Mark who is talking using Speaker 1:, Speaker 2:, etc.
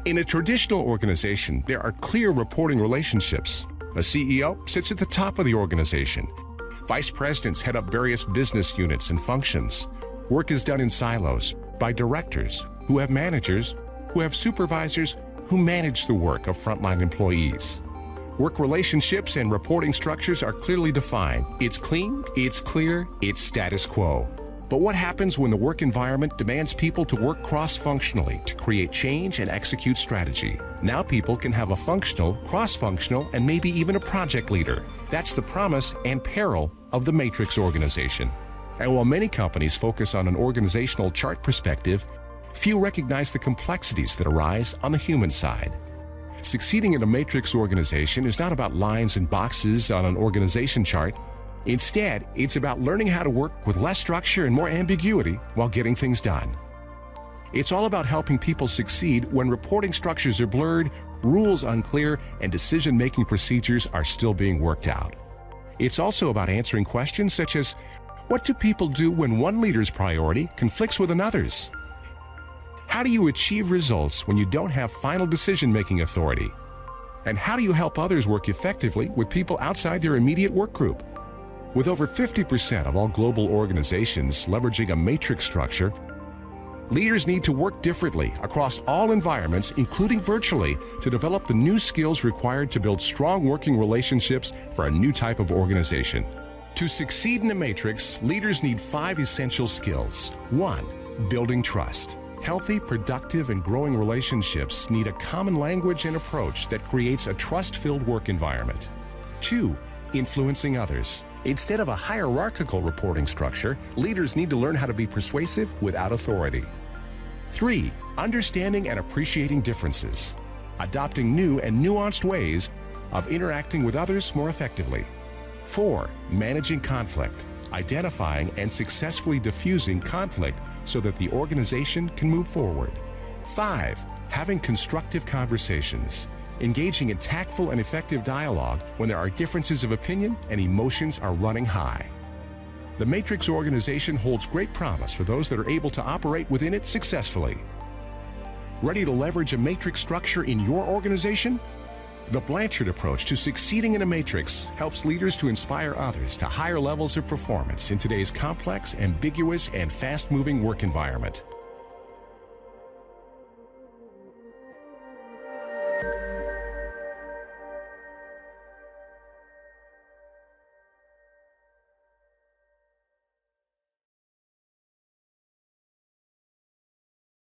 Speaker 1: In a traditional organization, there are clear reporting relationships. A CEO sits at the top of the organization. Vice presidents head up various business units and functions. Work is done in silos by directors who have managers, who have supervisors, who manage the work of frontline employees. Work relationships and reporting structures are clearly defined. It's clean, it's clear, it's status quo. But what happens when the work environment demands people to work cross-functionally to create change and execute strategy? Now people can have a functional, cross-functional, and maybe even a project leader. That's the promise and peril of the matrix organization. And while many companies focus on an organizational chart perspective, few recognize the complexities that arise on the human side. Succeeding in a matrix organization is not about lines and boxes on an organization chart. Instead, it's about learning how to work with less structure and more ambiguity while getting things done. It's all about helping people succeed when reporting structures are blurred, rules unclear, and decision-making procedures are still being worked out. It's also about answering questions such as, what do people do when one leader's priority conflicts with another's? How do you achieve results when you don't have final decision-making authority? And how do you help others work effectively with people outside their immediate work group? With over 50% of all global organizations leveraging a matrix structure, leaders need to work differently across all environments, including virtually, to develop the new skills required to build strong working relationships for a new type of organization. To succeed in a matrix, leaders need 5 essential skills. 1. Building trust. Healthy, productive, and growing relationships need a common language and approach that creates a trust-filled work environment. 2. Influencing others. Instead of a hierarchical reporting structure, leaders need to learn how to be persuasive without authority. 3. Understanding and appreciating differences. Adopting new and nuanced ways of interacting with others more effectively. 4. Managing conflict. Identifying and successfully diffusing conflict so that the organization can move forward. 5. Having constructive conversations. Engaging in tactful and effective dialogue when there are differences of opinion and emotions are running high. The matrix organization holds great promise for those that are able to operate within it successfully. Ready to leverage a matrix structure in your organization? The Blanchard approach to succeeding in a matrix helps leaders to inspire others to higher levels of performance in today's complex, ambiguous, and fast-moving work environment.